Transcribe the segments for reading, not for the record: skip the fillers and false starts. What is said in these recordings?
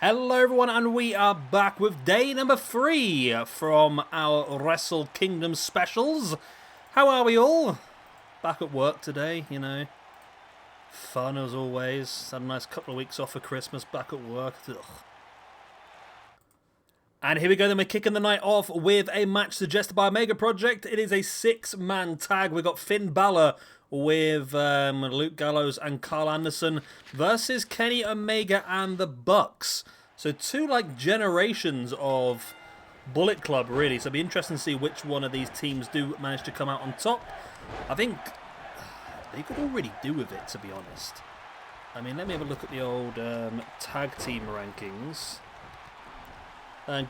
Hello everyone, and we are back with day number 3 from our Wrestlekindom specials. How are we all? Back at work today, you know. Fun as always. Had a nice couple of weeks off for Christmas, back at work. Ugh. And here we go, then we're kicking the night off with a match suggested by Omega Project. It is a 6-man tag. We've got Finn Balor with Luke Gallows and Karl Anderson versus Kenny Omega and the Bucks. So two generations of Bullet Club, really. So it'll be interesting to see which one of these teams do manage to come out on top. I think they could already do with it, to be honest. I mean, let me have a look at the old tag team rankings.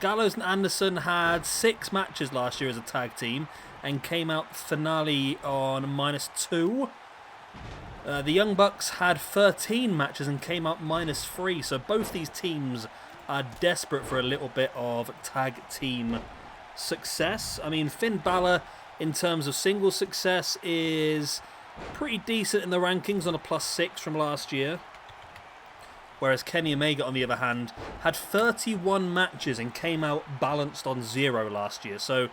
Gallows and Anderson had 6 matches last year as a tag team and came out finale on -2. The Young Bucks had 13 matches and came out -3. So both these teams are desperate for a little bit of tag team success. I mean, Finn Balor, in terms of single success, is pretty decent in the rankings on a +6 from last year. Whereas Kenny Omega, on the other hand, had 31 matches and came out balanced on 0 last year. So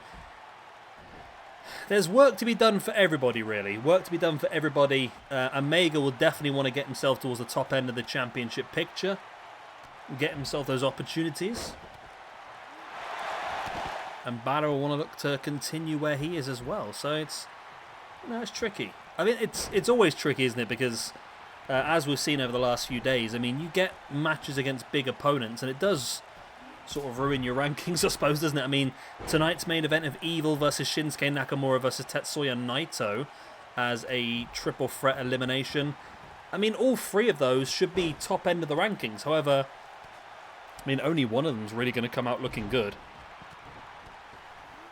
there's work to be done for everybody, really. Work to be done for everybody. Omega will definitely want to get himself towards the top end of the championship picture. Get himself those opportunities. And Balor will want to look to continue where he is as well. So it's tricky. I mean, it's always tricky, isn't it? Because as we've seen over the last few days, I mean, you get matches against big opponents, and it does sort of ruin your rankings, I suppose, doesn't it? I mean, tonight's main event of Evil versus Shinsuke Nakamura versus Tetsuya Naito as a triple threat elimination. I mean, all 3 of those should be top end of the rankings. However, I mean, only one of them is really going to come out looking good.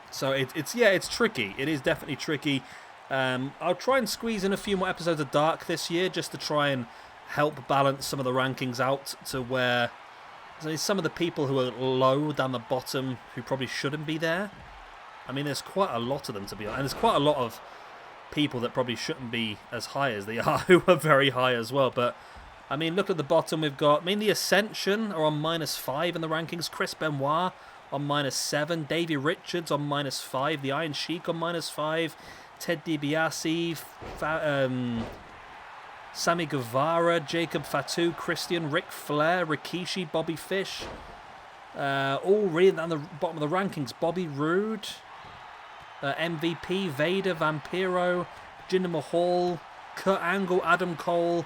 So it's tricky. It is definitely tricky. I'll try and squeeze in a few more episodes of Dark this year just to try and help balance some of the rankings out to where some of the people who are low down the bottom who probably shouldn't be there. I mean, there's quite a lot of them, to be honest. And there's quite a lot of people that probably shouldn't be as high as they are who are very high as well. But, I mean, look at the bottom. We've got, I mean, the Ascension are on -5 in the rankings. Chris Benoit on -7. Davey Richards on -5. The Iron Sheik on -5. Ted DiBiase, Sammy Guevara, Jacob Fatu, Christian, Ric Flair, Rikishi, Bobby Fish. All really down the bottom of the rankings. Bobby Roode, MVP, Vader, Vampiro, Jinder Mahal, Kurt Angle, Adam Cole.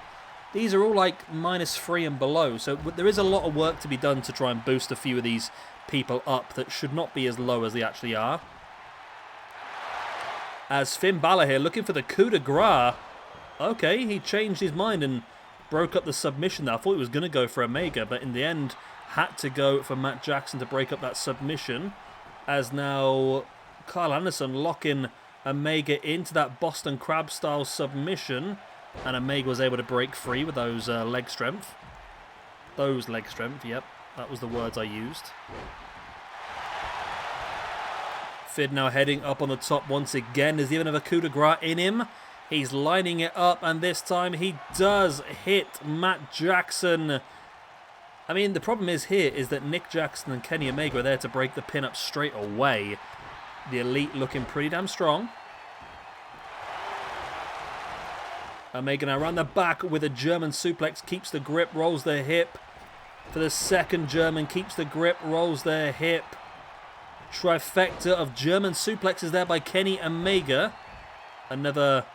These are all -3 and below. So there is a lot of work to be done to try and boost a few of these people up that should not be as low as they actually are. As Finn Balor here looking for the coup de grace. Okay, he changed his mind and broke up the submission there. I thought he was going to go for Omega, but in the end had to go for Matt Jackson to break up that submission. As now Karl Anderson locking Omega into that Boston Crab style submission. And Omega was able to break free with those leg strength. Those leg strength, yep. That was the words I used. Finn now heading up on the top once again. There's even a coup de grace in him. He's lining it up, and this time he does hit Matt Jackson. I mean, the problem is here is that Nick Jackson and Kenny Omega are there to break the pin up straight away. The Elite looking pretty damn strong. Omega now around the back with a German suplex. Keeps the grip, rolls the hip. For the second German, keeps the grip, rolls their hip. Trifecta of German suplexes there by Kenny Omega. Another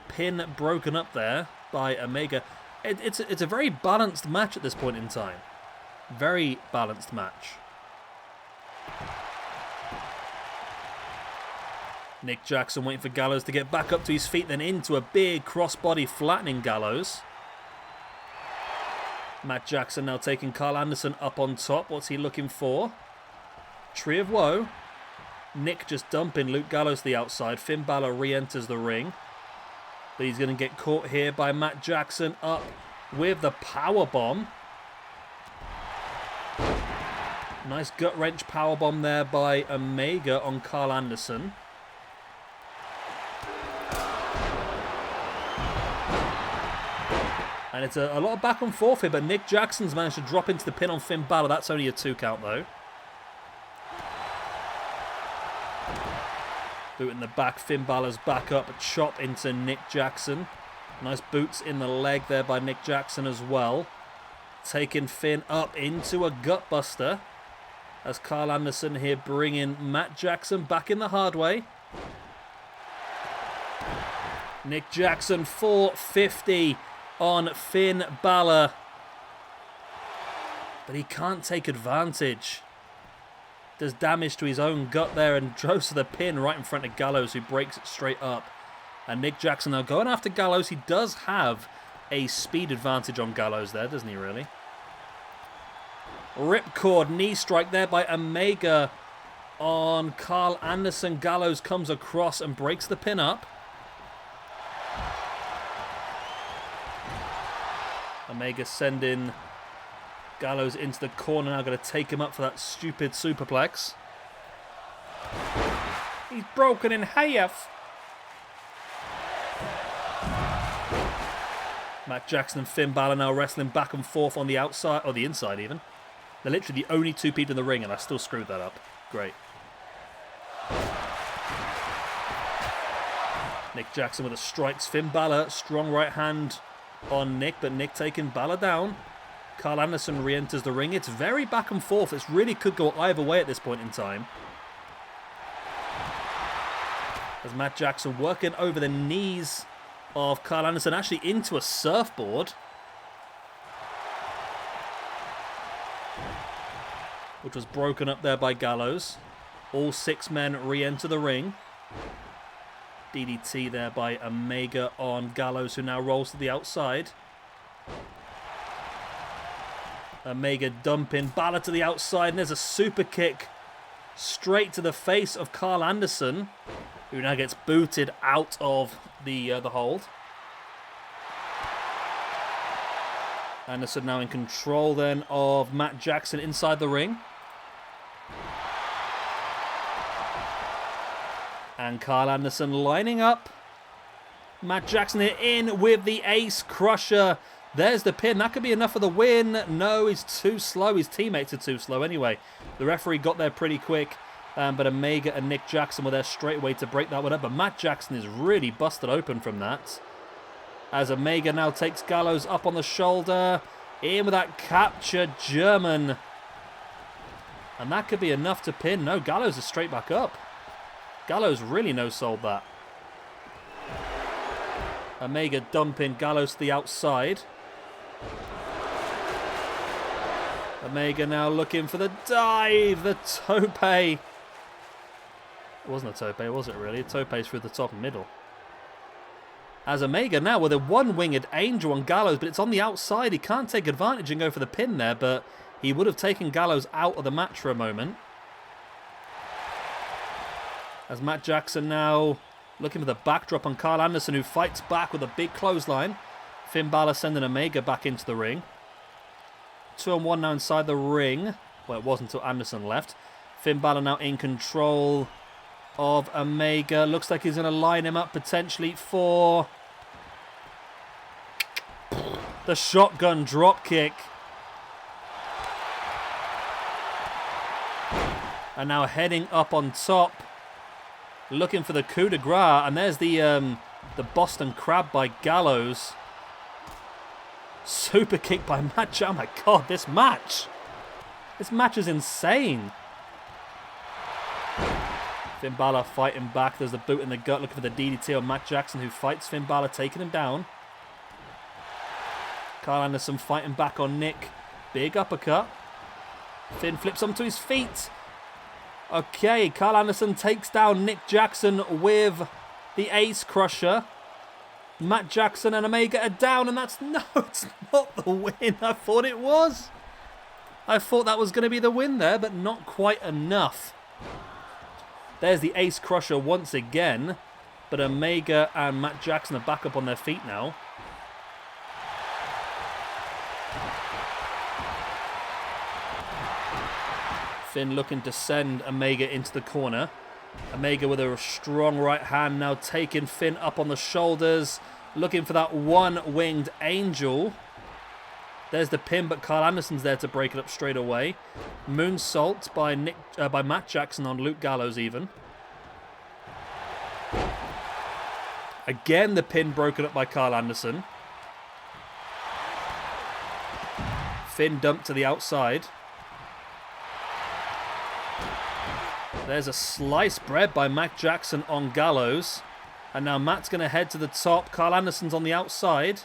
pin broken up there by Omega. It's a very balanced match at this point in time. Very balanced match. Nick Jackson waiting for Gallows to get back up to his feet, then into a big crossbody flattening Gallows. Matt Jackson now taking Karl Anderson up on top. What's he looking for? Tree of Woe. Nick just dumping Luke Gallows to the outside. Finn Balor re-enters the ring. But he's going to get caught here by Matt Jackson up with the powerbomb. Nice gut-wrench powerbomb there by Omega on Karl Anderson. And it's a lot of back and forth here, but Nick Jackson's managed to drop into the pin on Finn Balor. That's only a 2 count, though. Boot in the back. Finn Balor's back up. A chop into Nick Jackson. Nice boots in the leg there by Nick Jackson as well. Taking Finn up into a gutbuster. As Karl Anderson here bringing Matt Jackson back in the hard way. Nick Jackson 450 on Finn Balor. But he can't take advantage. Does damage to his own gut there and goes to the pin right in front of Gallows, who breaks it straight up. And Nick Jackson now going after Gallows. He does have a speed advantage on Gallows there, doesn't he really? Ripcord knee strike there by Omega on Karl Anderson. Gallows comes across and breaks the pin up. Omega sending Gallows into the corner now, going to take him up for that stupid superplex. He's broken in half. Matt Jackson and Finn Balor now wrestling back and forth on the outside, or the inside even. They're literally the only 2 people in the ring, and I still screwed that up. Great. Nick Jackson with a strikes Finn Balor. Strong right hand on Nick, but Nick taking Balor down. Karl Anderson re-enters the ring. It's very back and forth. It really could go either way at this point in time. As Matt Jackson working over the knees of Karl Anderson, actually into a surfboard. Which was broken up there by Gallows. All 6 men re-enter the ring. DDT there by Omega on Gallows, who now rolls to the outside. Omega dumping Balor to the outside, and there's a super kick straight to the face of Karl Anderson, who now gets booted out of the hold. Anderson now in control then of Matt Jackson inside the ring. And Karl Anderson lining up. Matt Jackson here in with the Ace Crusher. There's the pin. That could be enough for the win. No, he's too slow. His teammates are too slow anyway. The referee got there pretty quick. But Omega and Nick Jackson were there straight away to break that one up. But Matt Jackson is really busted open from that. As Omega now takes Gallows up on the shoulder. In with that captured German. And that could be enough to pin. No, Gallows is straight back up. Gallows really no-sold that. Omega dumping Gallows to the outside. Omega now looking for the dive. The tope. It wasn't a tope, was it really? A tope through the top and middle. As Omega now with a one-winged angel on Gallows, but it's on the outside. He can't take advantage and go for the pin there, but he would have taken Gallows out of the match for a moment. As Matt Jackson now looking for the backdrop on Karl Anderson, who fights back with a big clothesline. Finn Balor sending Omega back into the ring. 2-on-1 now inside the ring. Well, it wasn't until Anderson left. Finn Balor now in control of Omega. Looks like he's going to line him up potentially for the shotgun drop kick. And now heading up on top. Looking for the coup de grace, and there's the Boston Crab by Gallows. Super kick by Matt Jackson. Oh my god, this match is insane. Finn Balor fighting back. There's the boot in the gut, looking for the DDT on Matt Jackson, who fights Finn Balor, taking him down. Karl Anderson fighting back on Nick. Big uppercut. Finn flips onto his feet. Okay, Karl Anderson takes down Nick Jackson with the Ace Crusher. Matt Jackson and Omega are down, and it's not the win. I thought it was. I thought that was going to be the win there, but not quite enough. There's the Ace Crusher once again, but Omega and Matt Jackson are back up on their feet now. Finn looking to send Omega into the corner. Omega with a strong right hand now taking Finn up on the shoulders. Looking for that one-winged angel. There's the pin, but Karl Anderson's there to break it up straight away. Moonsault by Matt Jackson on Luke Gallows even. Again, the pin broken up by Karl Anderson. Finn dumped to the outside. There's a sliced bread by Matt Jackson on Gallows. And now Matt's going to head to the top. Karl Anderson's on the outside.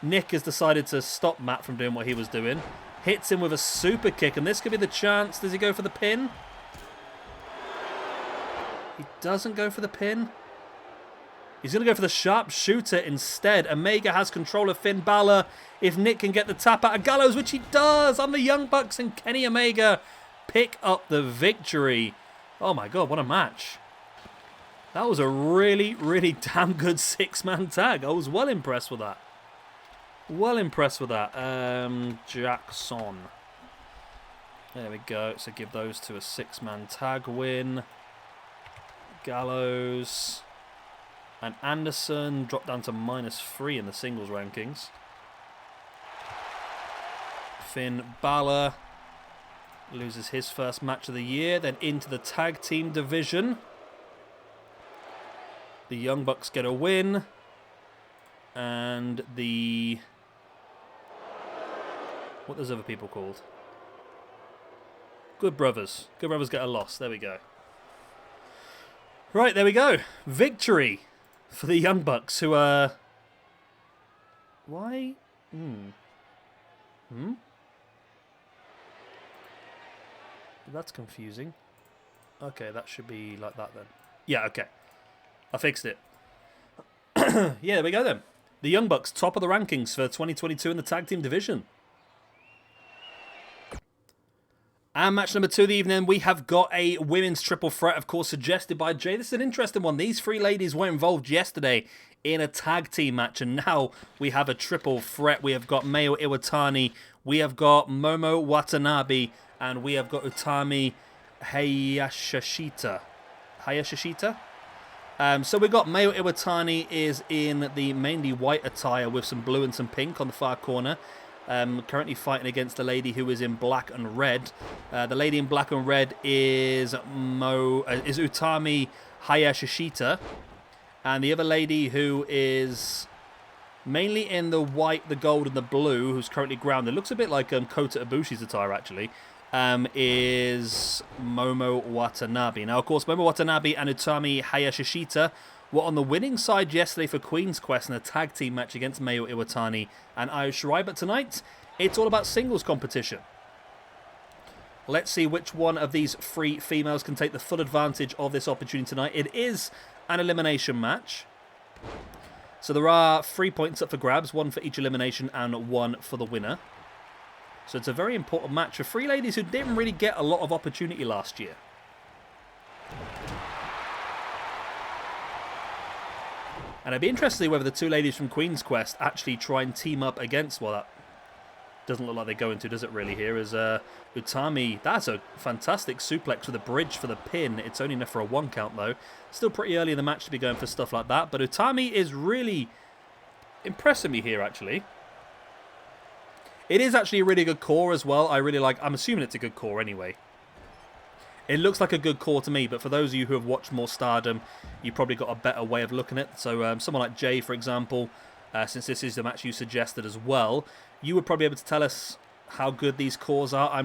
Nick has decided to stop Matt from doing what he was doing. Hits him with a super kick, and this could be the chance. Does he go for the pin? He doesn't go for the pin. He's going to go for the sharpshooter instead. Omega has control of Finn Balor. If Nick can get the tap out of Gallows, which he does, on the Young Bucks, and Kenny Omega pick up the victory. Oh my God, what a match. That was a really, really damn good six-man tag. I was well impressed with that. Well impressed with that. Jackson. There we go. So give those to a six-man tag win. Gallows and Anderson drop down to -3 in the singles rankings. Finn Balor loses his first match of the year. Then into the tag team division. The Young Bucks get a win. And the... what are those other people called? Good Brothers. Good Brothers get a loss. There we go. Right, there we go. Victory for the Young Bucks, who are... why? That's confusing. Okay, that should be like that then. Yeah, okay. I fixed it. Yeah, there we go then. The Young Bucks, top of the rankings for 2022 in the tag team division. And match number 2 of the evening, we have got a women's triple threat, of course, suggested by Jay. This is an interesting one. These 3 ladies were involved yesterday in a tag team match, and now we have a triple threat. We have got Mayu Iwatani, we have got Momo Watanabe, and we have got Utami Hayashishita. So we've got Mayu Iwatani is in the mainly white attire with some blue and some pink on the far corner. Currently fighting against a lady who is in black and red. The lady in black and red is Utami Hayashishita, and the other lady who is mainly in the white, the gold, and the blue, who's currently grounded, looks a bit like Kota Ibushi's attire actually, is Momo Watanabe. Now, of course, Momo Watanabe and Utami Hayashishita were on the winning side yesterday for Queen's Quest in a tag team match against Mayu Iwatani and Io Shirai, but tonight it's all about singles competition. Let's see which one of these 3 females can take the full advantage of this opportunity tonight. It is an elimination match. So there are 3 points up for grabs, 1 for each elimination and 1 for the winner. So it's a very important match for 3 ladies who didn't really get a lot of opportunity last year. And I'd be interested to see whether the 2 ladies from Queen's Quest actually try and team up against... well, that doesn't look like they're going to, does it really, here? Is Utami... that's a fantastic suplex with a bridge for the pin. It's only enough for a 1 count, though. Still pretty early in the match to be going for stuff like that. But Utami is really impressing me here, actually. It is actually a really good core as well. I really like... I'm assuming it's a good core anyway. It looks like a good core to me, but for those of you who have watched more Stardom, you've probably got a better way of looking at it. So someone like Jay, for example, since this is the match you suggested as well, you would probably be able to tell us how good these cores are. I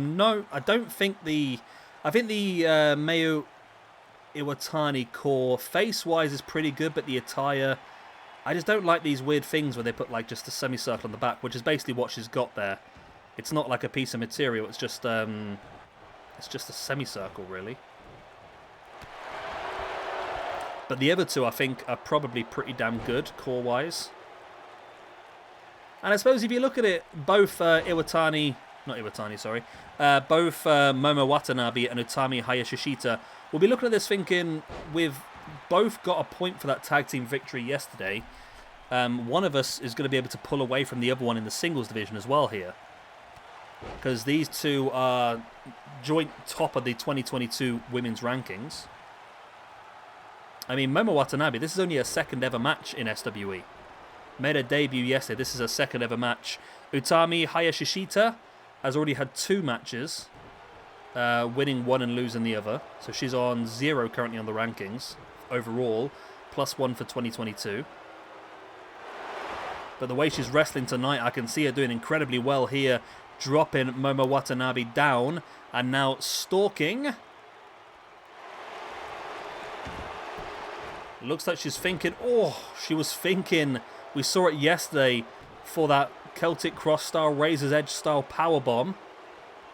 don't think the... I think the Mayu Iwatani core, face-wise, is pretty good, but the attire... I just don't like these weird things where they put like just a semicircle on the back, which is basically what she's got there. It's not like a piece of material, it's just a semicircle, really. But the other 2, I think, are probably pretty damn good, core-wise. And I suppose if you look at it, both both Momo Watanabe and Utami Hayashishita will be looking at this thinking, we've both got a point for that tag team victory yesterday. One of us is going to be able to pull away from the other one in the singles division as well here. Because these 2 are joint top of the 2022 women's rankings. I mean, Momo Watanabe, this is only her 2nd ever match in SWE. Made her debut yesterday. This is her 2nd ever match. Utami Hayashishita has already had 2 matches, winning one and losing the other. So she's on 0 currently on the rankings overall, +1 for 2022. But the way she's wrestling tonight, I can see her doing incredibly well here, dropping Momo Watanabe down and now stalking. Looks like she's thinking, she was thinking, we saw it yesterday for that Celtic Cross style, Razor's Edge style powerbomb.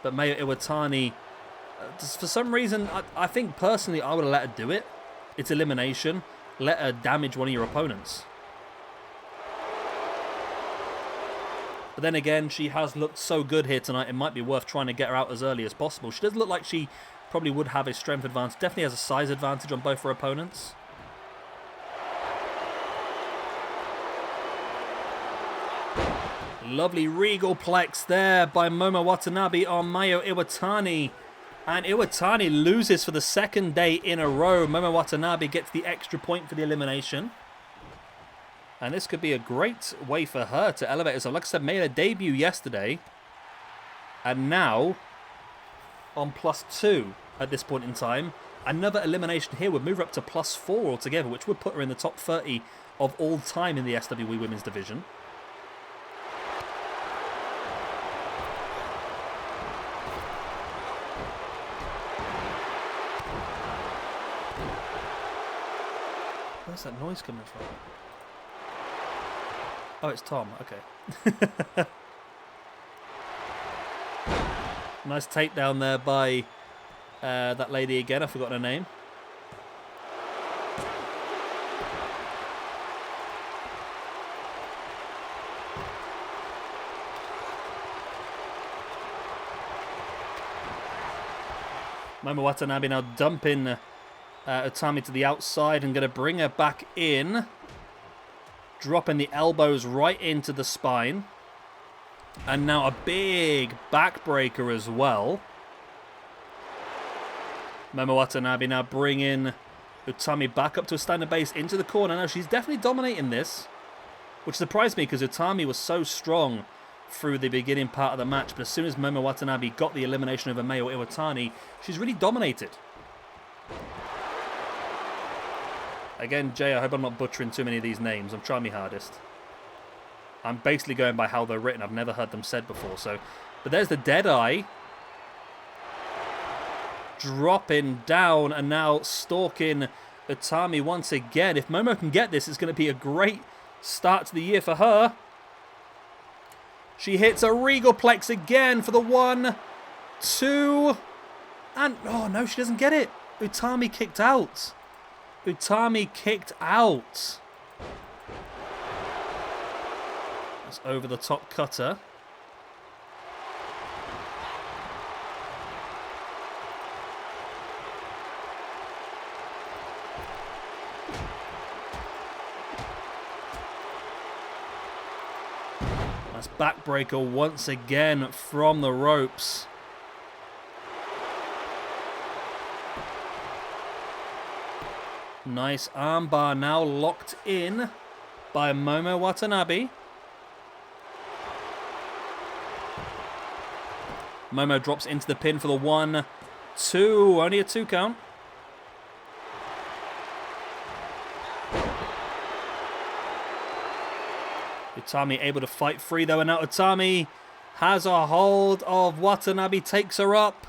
But Mayu Iwatani, for some reason, I think personally I would have let her do it. It's elimination. Let her damage one of your opponents. But then again, she has looked so good here tonight, it might be worth trying to get her out as early as possible. She does look like she probably would have a strength advantage. Definitely has a size advantage on both her opponents. Lovely regal plex there by Momo Watanabe on Mayu Iwatani. And Iwatani loses for the 2nd day in a row. Momo Watanabe gets the extra point for the elimination. And this could be a great way for her to elevate herself. Like I said, made her debut yesterday. And now, on +2 at this point in time. Another elimination here would move her up to +4 altogether, which would put her in the top 30 of all time in the SWE Women's Division. Where's that noise coming from? Oh, it's Tom. Okay. Nice takedown there by that lady again. I've forgotten her name. Momo Watanabe now dumping Utami to the outside and going to bring her back in. Dropping the elbows right into the spine. And now a big backbreaker as well. Momo Watanabe now bringing Utami back up to a standing base into the corner. Now she's definitely dominating this, which surprised me because Utami was so strong through the beginning part of the match. But as soon as Momo Watanabe got the elimination over Mayu Iwatani, she's really dominated. Again, Jay, I hope I'm not butchering too many of these names. I'm trying my hardest. I'm basically going by how they're written. I've never heard them said before. But there's the Deadeye. Dropping down and now stalking Utami once again. If Momo can get this, it's going to be a great start to the year for her. She hits a regal plex again for the 1, 2, and oh no, she doesn't get it. Utami kicked out. Utami kicked out. That's over the top cutter. That's backbreaker once again from the ropes. Nice armbar now locked in by Momo Watanabe. Momo drops into the pin for the 1, 2. Only a 2 count. Utami able to fight free though, and now Utami has a hold of Watanabe, takes her up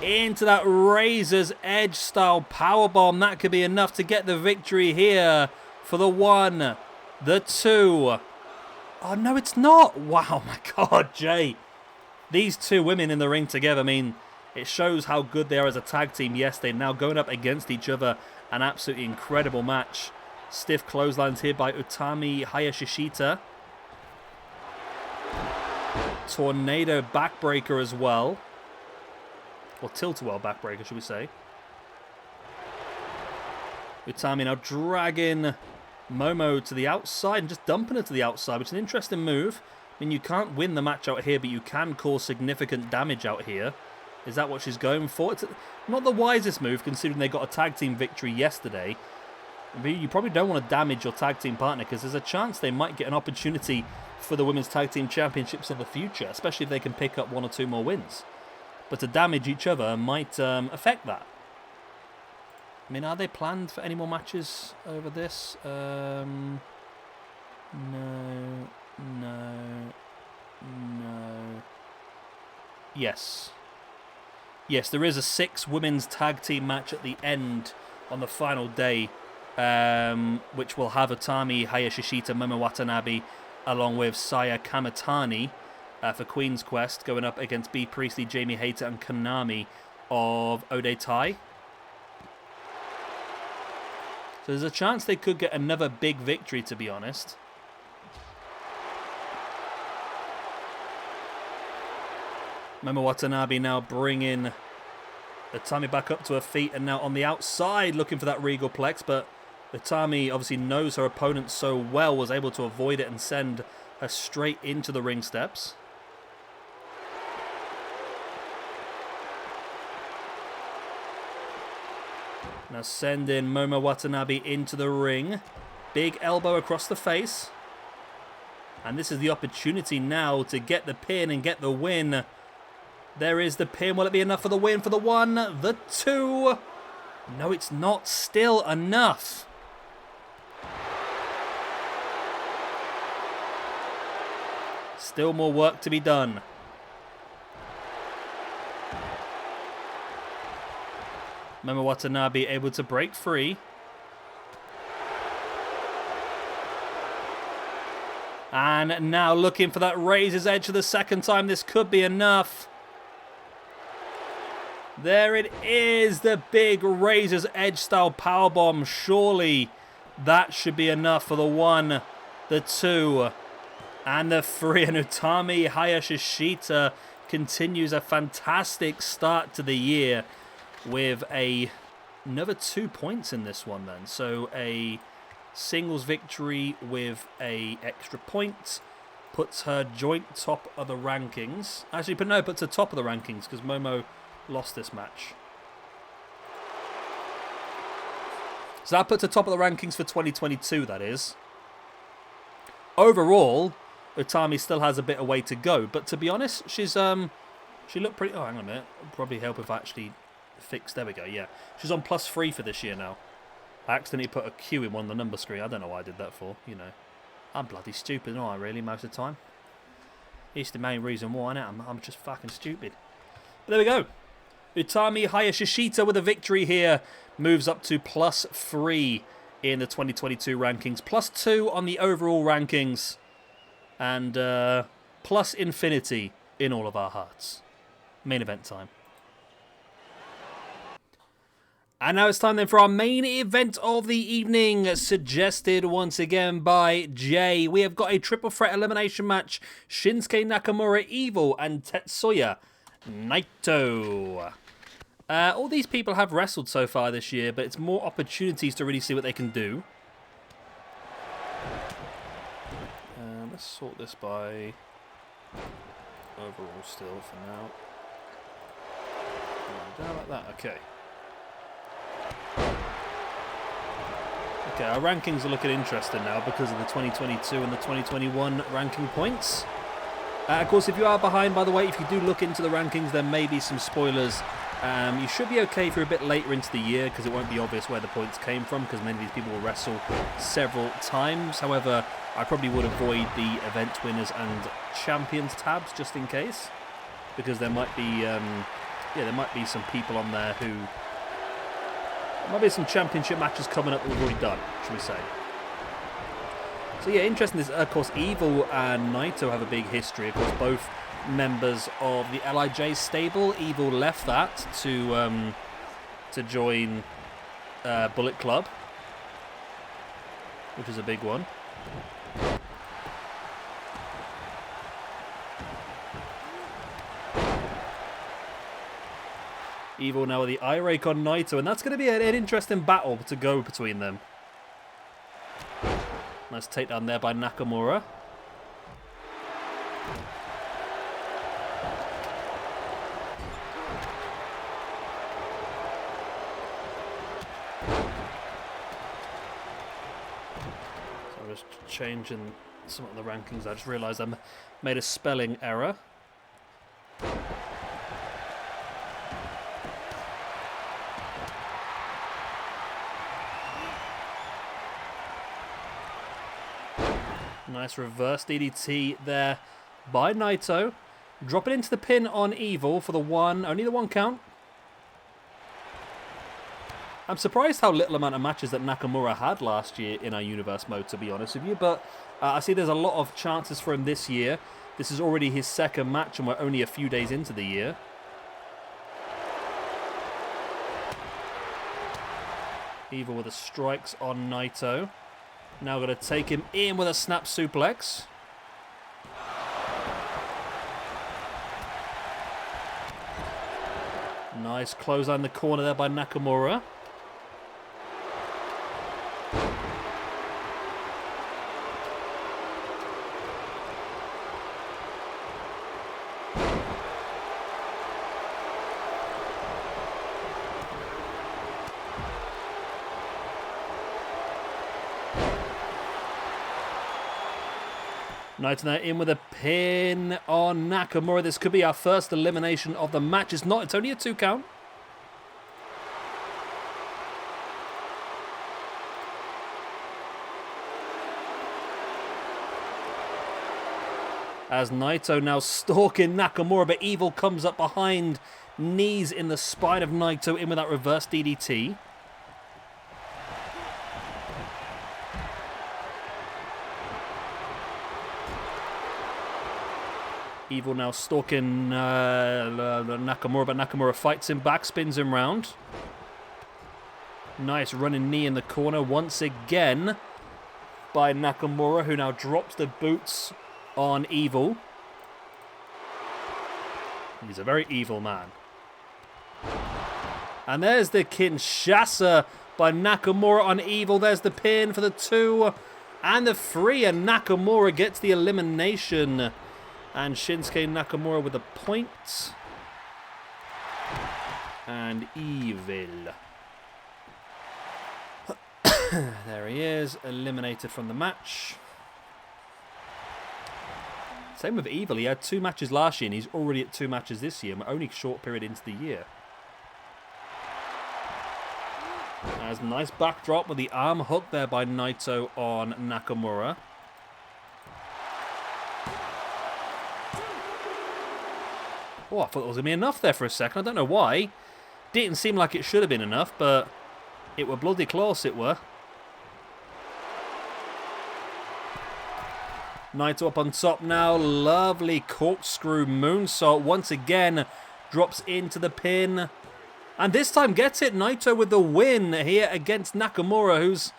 into that Razor's Edge style powerbomb. That could be enough to get the victory here for the 1, the 2. Oh no, it's not. Wow, my God, Jay. These two women in the ring together, I mean, it shows how good they are as a tag team. Yes, they're now going up against each other. An absolutely incredible match. Stiff clotheslines here by Utami Hayashishita. Tornado backbreaker as well. Or tilt-a-whirl backbreaker, should we say. Utami now dragging Momo to the outside and just dumping her to the outside, which is an interesting move. I mean, you can't win the match out here, but you can cause significant damage out here. Is that what she's going for? It's not the wisest move, considering they got a tag team victory yesterday. You probably don't want to damage your tag team partner because there's a chance they might get an opportunity for the Women's Tag Team Championships in the future, especially if they can pick up 1 or 2 more wins. But to damage each other might affect that. I mean, are they planned for any more matches over this? No. Yes. Yes, there is a 6 women's tag team match at the end on the final day, which will have Utami, Hayashishita, Momo Watanabe, along with Saya Kamitani for Queen's Quest, going up against Bea Priestley, Jamie Hayter, and Konami of Ode Tai. So there's a chance they could get another big victory, to be honest. Momo Watanabe now bringing Utami back up to her feet and now on the outside looking for that Regal Plex, but Utami obviously knows her opponent so well, was able to avoid it and send her straight into the ring steps. Now sending Momo Watanabe into the ring. Big elbow across the face. And this is the opportunity now to get the pin and get the win. There is the pin. Will it be enough for the win? For the 1, the 2. No, it's not still enough. Still more work to be done. Momo Watanabe able to break free. And now looking for that razor's edge for the second time. This could be enough. There it is, the big razor's edge style powerbomb. Surely that should be enough for the 1, the 2, and the 3. And Utami Hayashishita continues a fantastic start to the year with another 2 points in this one then. So a singles victory with a extra point puts her joint top of the rankings. Actually, but no, puts her top of the rankings because Momo lost this match. So that puts her top of the rankings for 2022, that is. Overall, Utami still has a bit of way to go, but to be honest, she looked pretty... Oh, hang on a minute. It'll probably help if I actually fix... There we go, yeah. She's on +3 for this year now. I accidentally put a Q in one of the number screen. I don't know why I did that for, you know. I'm bloody stupid, aren't I, really, most of the time? It's the main reason why, isn't it? I'm just fucking stupid. But there we go. Utami Hayashishita with a victory here moves up to +3 in the 2022 rankings. +2 on the overall rankings. And plus infinity in all of our hearts. Main event time. And now it's time then for our main event of the evening, suggested once again by Jay. We have got a triple threat elimination match. Shinsuke Nakamura, Evil, and Tetsuya Naito. All these people have wrestled so far this year, but it's more opportunities to really see what they can do. Let's sort this by overall still for now. Down like that, okay. Okay, our rankings are looking interesting now because of the 2022 and the 2021 ranking points. Of course, if you are behind, by the way, if you do look into the rankings, there may be some spoilers. You should be okay if you're a bit later into the year because it won't be obvious where the points came from because many of these people will wrestle several times. However, I probably would avoid the event winners and champions tabs just in case because there might be, there might be some people on there who... There might be some championship matches coming up that we've already done, should we say. So yeah, interesting is, of course, Evil and Naito have a big history. Of course, both members of the LIJ stable. Evil left that to join Bullet Club, which is a big one. Evil now with the eye rake on Naito, and that's going to be an interesting battle to go between them. Nice takedown there by Nakamura. just changing some of the rankings. I just realised I made a spelling error. Nice reverse DDT there by Naito. Dropping into the pin on Evil for the one, only the one count. I'm surprised how little amount of matches that Nakamura had last year in our Universe mode, to be honest with you. But I see there's a lot of chances for him this year. This is already his second match and we're only a few days into the year. Evil with the strikes on Naito. Now going to take him in with a snap suplex. Nice clothesline in the corner there by Nakamura. Naito now in with a pin on Nakamura. This could be our first elimination of the match. It's not. It's only a 2 count. As Naito now stalking Nakamura, but Evil comes up behind, knees in the spine of Naito in with that reverse DDT. Evil now stalking Nakamura, but Nakamura fights him back, spins him round. Nice running knee in the corner once again by Nakamura, who now drops the boots on Evil. He's a very evil man. And there's the Kinshasa by Nakamura on Evil. There's the pin for the 2 and the 3, and Nakamura gets the elimination. And Shinsuke Nakamura with a point. And Evil. There he is, eliminated from the match. Same with Evil. He had 2 matches last year and he's already at 2 matches this year. We're only a short period into the year. There's a nice backdrop with the arm hook there by Naito on Nakamura. Oh, I thought it was going to be enough there for a second. I don't know why. Didn't seem like it should have been enough, but it were bloody close, it were. Naito up on top now. Lovely corkscrew moonsault. Once again, drops into the pin. And this time gets it. Naito with the win here against Nakamura,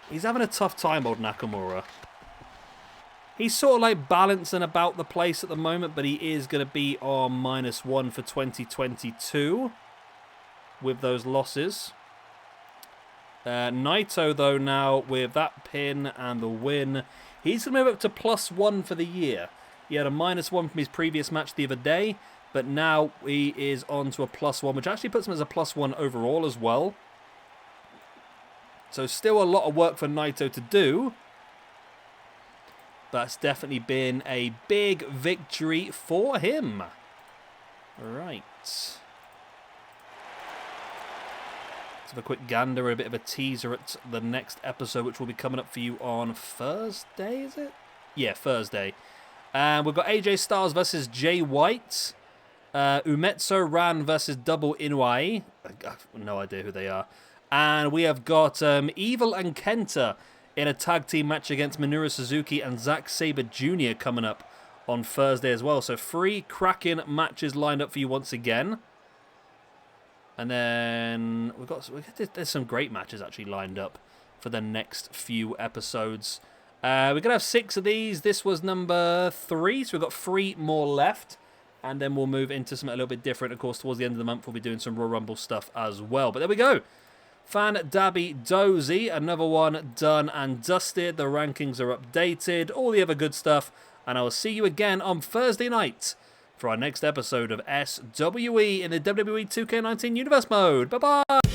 he's having a tough time, old Nakamura. He's sort of like balancing about the place at the moment, but he is going to be on -1 for 2022 with those losses. Naito, though, now with that pin and the win, he's going to move up to +1 for the year. He had a -1 from his previous match the other day, but now he is on to a +1, which actually puts him as a +1 overall as well. So still a lot of work for Naito to do. That's definitely been a big victory for him. Right. Let's have a quick gander, a bit of a teaser at the next episode, which will be coming up for you on Thursday, is it? Yeah, Thursday. And we've got AJ Styles versus Jay White. Umetsu Ran versus Double Inuai. I've no idea who they are. And we have got Evil and Kenta in a tag team match against Minoru Suzuki and Zack Sabre Jr. coming up on Thursday as well. So 3 cracking matches lined up for you once again. And then there's some great matches actually lined up for the next few episodes. We're going to have 6 of these. This was number 3, so we've got 3 more left. And then we'll move into something a little bit different. Of course, towards the end of the month, we'll be doing some Royal Rumble stuff as well. But there we go. Fan Dabby Dozy, another one done and dusted. The rankings are updated, all the other good stuff. And I will see you again on Thursday night for our next episode of SWE in the WWE 2K19 Universe mode. Bye-bye!